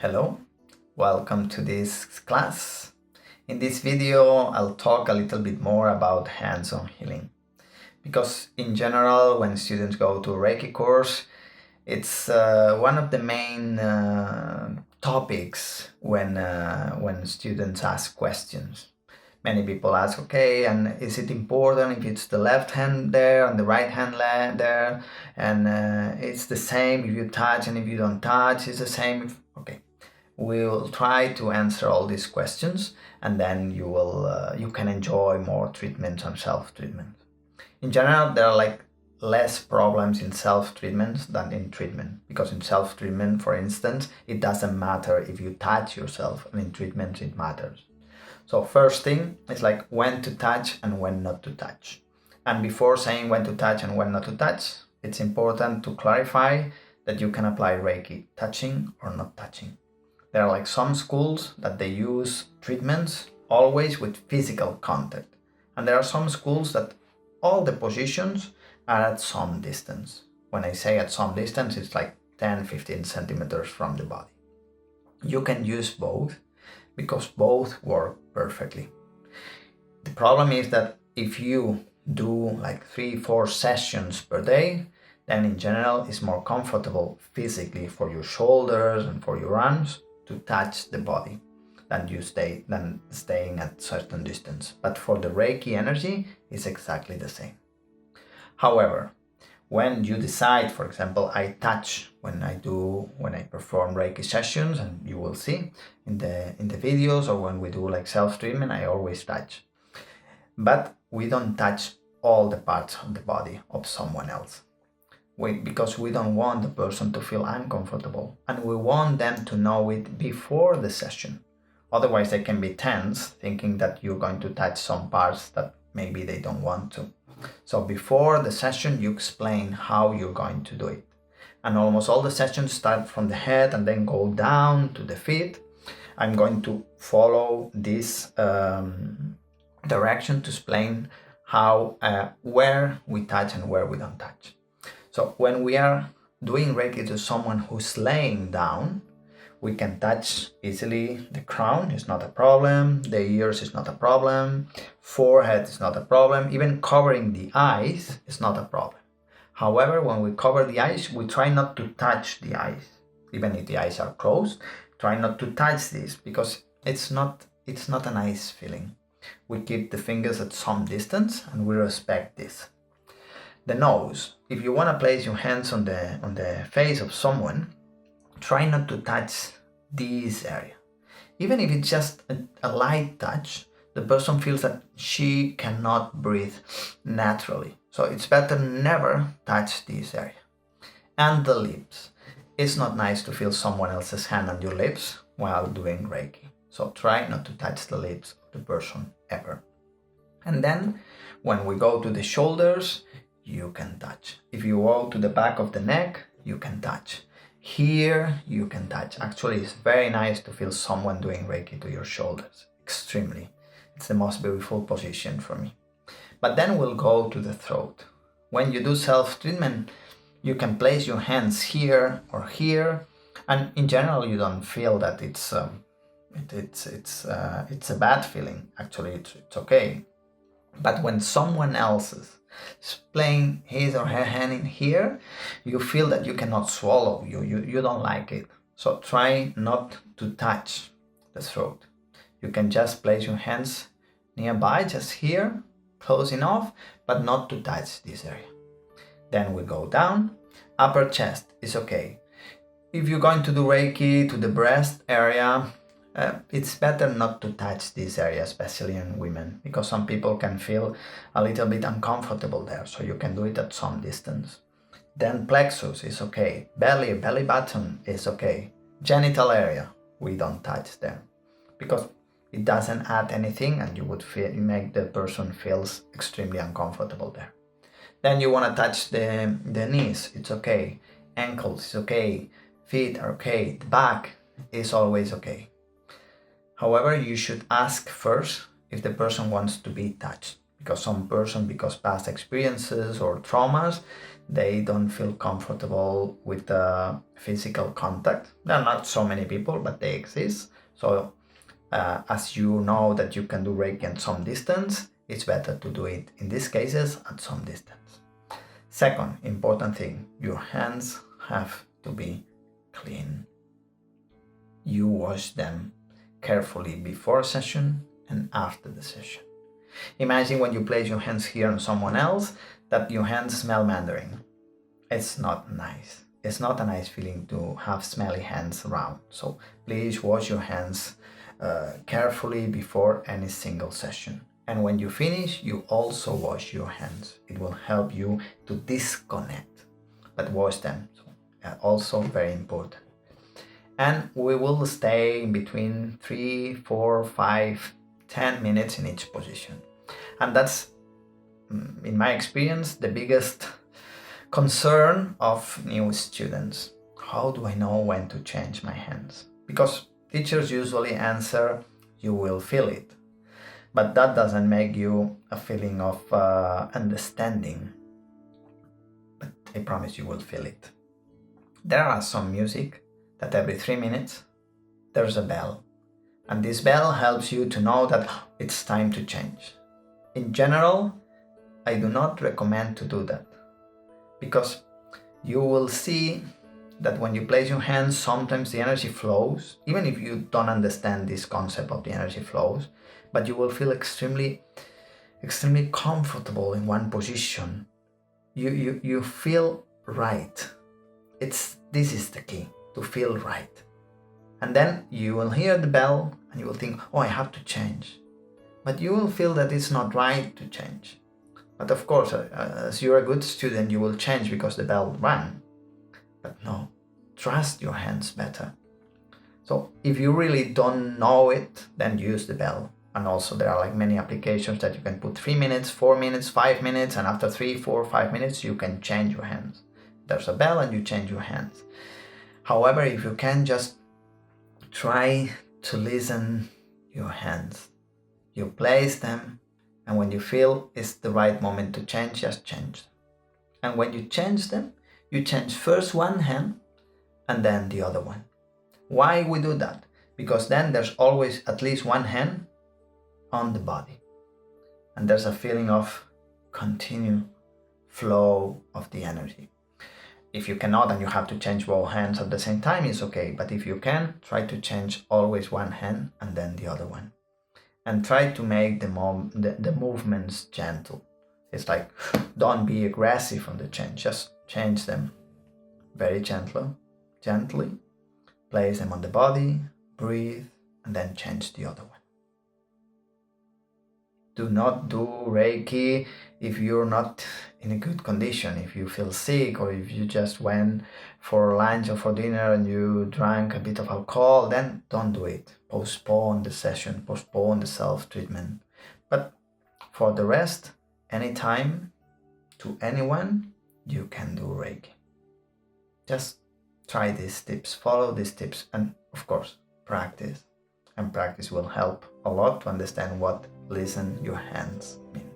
Hello, welcome to this class. In this video, I'll talk a little bit more about hands-on healing. Because in general, when students go to a Reiki course, it's one of the main topics when students ask questions. Many people ask, okay, and is it important if it's the left hand there and the right hand there? And it's the same if you touch and if you don't touch, it's the same if, okay. We will try to answer all these questions, and then you can enjoy more treatment and self-treatment. In general, there are less problems in self-treatment than in treatment, because in self-treatment, for instance, it doesn't matter if you touch yourself, and in treatment it matters. So first thing is when to touch and when not to touch. And before saying when to touch and when not to touch, it's important to clarify that you can apply Reiki touching or not touching. There are some schools that they use treatments always with physical contact. And there are some schools that all the positions are at some distance. When I say at some distance, it's 10-15 centimeters from the body. You can use both because both work perfectly. The problem is that if you do 3-4 sessions per day, then in general it's more comfortable physically for your shoulders and for your arms to touch the body than staying at certain distance. But for the Reiki energy, it's exactly the same. However, when you decide, for example, I touch when I perform Reiki sessions, and you will see in the videos, or when we do self-treatment, I always touch. But we don't touch all the parts of the body of someone else. Because we don't want the person to feel uncomfortable, and we want them to know it before the session. Otherwise they can be tense, thinking that you're going to touch some parts that maybe they don't want to. So before the session you explain how you're going to do it. And almost all the sessions start from the head and then go down to the feet. I'm going to follow this direction to explain how where we touch and where we don't touch. So when we are doing Reiki to someone who's laying down, we can touch easily the crown, is not a problem, the ears is not a problem, forehead is not a problem, even covering the eyes is not a problem. However, when we cover the eyes, we try not to touch the eyes. Even if the eyes are closed, try not to touch this, because it's not a nice feeling. We keep the fingers at some distance and we respect this. The nose. If you want to place your hands on the face of someone, try not to touch this area. Even if it's just a light touch, the person feels that she cannot breathe naturally. So it's better never touch this area. And the lips. It's not nice to feel someone else's hand on your lips while doing Reiki. So try not to touch the lips of the person ever. And then when we go to the shoulders, you can touch. If you go to the back of the neck, you can touch. Here, you can touch. Actually, it's very nice to feel someone doing Reiki to your shoulders. Extremely. It's the most beautiful position for me. But then we'll go to the throat. When you do self-treatment, you can place your hands here or here, and in general, you don't feel that it's a bad feeling. Actually, it's okay. But when someone else is playing his or her hand in here, you feel that you cannot swallow, you don't like it. So try not to touch the throat. You can just place your hands nearby, just here, close enough, but not to touch this area. Then we go down. Upper chest is okay. If you're going to do Reiki to the breast area, it's better not to touch this area, especially in women, because some people can feel a little bit uncomfortable there, so you can do it at some distance. Then plexus is okay, belly button is okay, genital area, we don't touch there, because it doesn't add anything and you make the person feels extremely uncomfortable there. Then you want to touch the knees, it's okay, ankles is okay, feet are okay, the back is always okay. However, you should ask first if the person wants to be touched, Because some person, because past experiences or traumas, they don't feel comfortable with the physical contact. There are not so many people, but they exist. So as you know that you can do Reiki at some distance, it's better to do it in these cases at some distance. Second important thing, your hands have to be clean. You wash them carefully before a session and after the session. Imagine when you place your hands here on someone else that your hands smell Mandarin. It's not nice. It's not a nice feeling to have smelly hands around. So please wash your hands carefully before any single session. And when you finish, you also wash your hands. It will help you to disconnect, but wash them. So, also very important. And we will stay in between 3, 4, 5, 10 minutes in each position. And that's, in my experience, the biggest concern of new students. How do I know when to change my hands? Because teachers usually answer, you will feel it. But that doesn't make you a feeling of understanding. But I promise you will feel it. There are some music that every 3 minutes there's a bell. And this bell helps you to know that it's time to change. In general, I do not recommend to do that. Because you will see that when you place your hands, sometimes the energy flows, even if you don't understand this concept of the energy flows, but you will feel extremely comfortable in one position. You feel right. This is the key, to feel right. And then you will hear the bell and you will think, oh, I have to change. But you will feel that it's not right to change. But of course, as you're a good student, you will change because the bell rang. But no, trust your hands better. So if you really don't know it, then use the bell. And also there are like many applications that you can put 3 minutes, 4 minutes, 5 minutes, and after 3, 4, 5 minutes, you can change your hands. There's a bell and you change your hands. However, if you can, just try to listen your hands. You place them, and when you feel it's the right moment to change, just change them. And when you change them, you change first one hand and then the other one. Why we do that? Because then there's always at least one hand on the body. And there's a feeling of continued flow of the energy. If you cannot and you have to change both hands at the same time, it's okay. But if you can, try to change always one hand and then the other one. And try to make the movements gentle. It's like, don't be aggressive on the change. Just change them very gently. Place them on the body, breathe, and then change the other one. Do not do Reiki if you're not in a good condition, if you feel sick, or if you just went for lunch or for dinner and you drank a bit of alcohol, then don't do it. Postpone the session, postpone the self-treatment. But for the rest, anytime, to anyone, you can do Reiki. Just try these tips, follow these tips, and of course, practice. And practice will help a lot to understand what listen your hands mean.